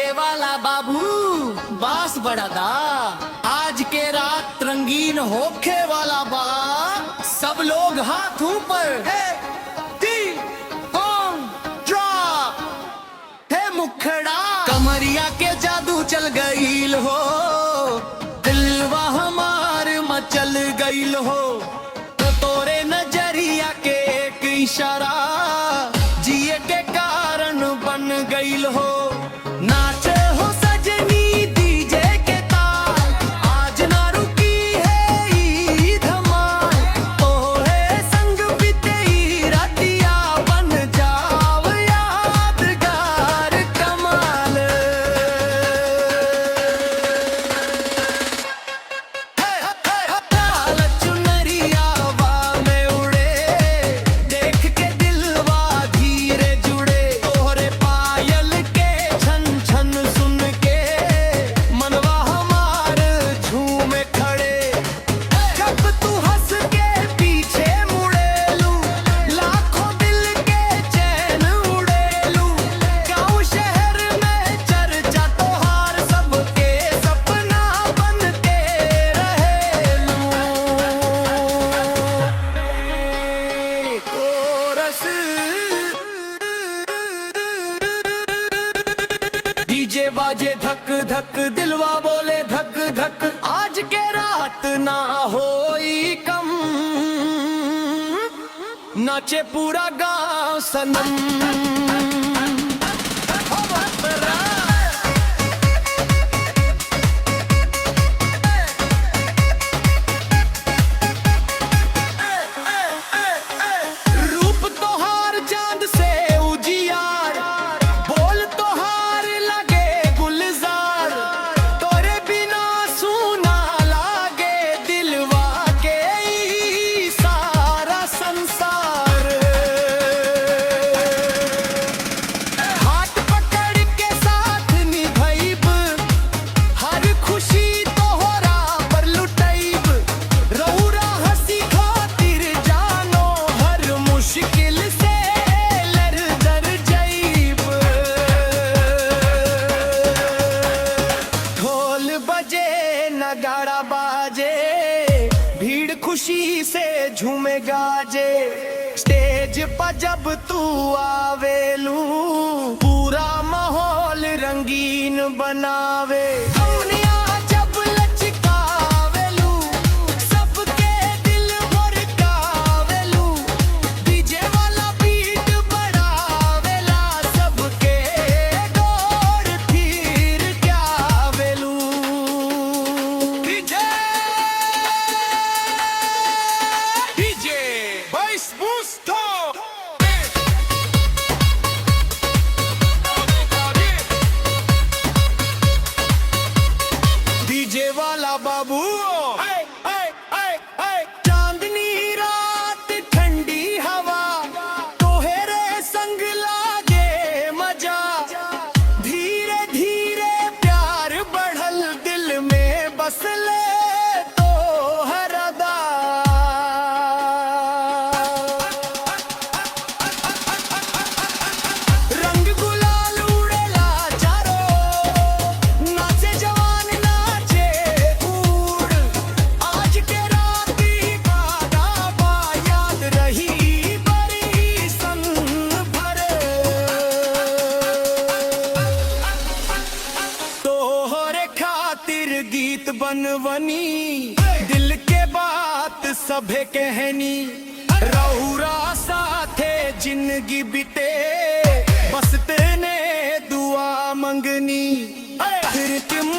DJ वाला बाबू बास बड़ादा आज के रात रंगीन होखे वाला बा। सब लोग हाथ ऊपर है मुखड़ा कमरिया के जादू चल गईल हो, दिलवा हमार मचल गईल हो। तो तोरे नजरिया के एक इशारा जिए के कारण बन गईल हो। नाचे हो सजनी डीजे के ताल, आज ना रुकी है ई धमाल। तोरे संग बीते ई रातिया बन जाव यादगार कमाल। लाल चुनरिया हवा में उड़े, देख के दिलवा धीरे जुड़े। तोहरे पायल के छन छन सुन के मनवा हमार झूमे खड़े। जब तू हंस के पीछे मुड़ेलू, लाखों दिल के चैन उड़ेलू। गाँव शहर में चर्चा तोहार, सबके सपना बन के रहेलू। कोरस डीजे बाजे धक धक, दिलवा बोले धक धक। आज के रात ना होई कम, नाचे पूरा गांव सनम। रूप तोहार चांद से उजियार, बोल तोहार लगे गुलजार। तोरे बिना सूना लागे दिलवा के ई सारा संसार। हाथ पकड़ के साथ निभइब, हर खुशी तोहरा पर लुटइब। रउरा हंसी खातिर जानो हर मुश्किल से लड़ दर जइब। ढोल बजे नगाड़ा बाजे, भीड़ खुशी से झूमे गाजे। स्टेज पर जब तू आवेलू, पूरा माहौल रंगीन बनावे। दुनिया जब लचकावेलू, सबके दिल भड़कावेलू। डीजे वाला बीट बढ़ावेला, सबके दौड़ फिर क्या वेलू। डीजे डीजे बाईस बूस्टो डीजे वाला बाबू। चांदनी रात ठंडी हवा, तोहरे संग लागे मजा। धीरे धीरे प्यार बढ़ल, दिल में बसले तोहरा। रंग गुलाल उड़ेला चारो, नाचे जवान नाचे कूड़। आज के राती गाना बा, याद रही बड़ी सन भर। तोहरे खातिर गीत बनवनी, दिल के बात सभे कहनी। रउरा साथे जिंदगी बीते, बस तेने दुआ मंगनी। फिर तुम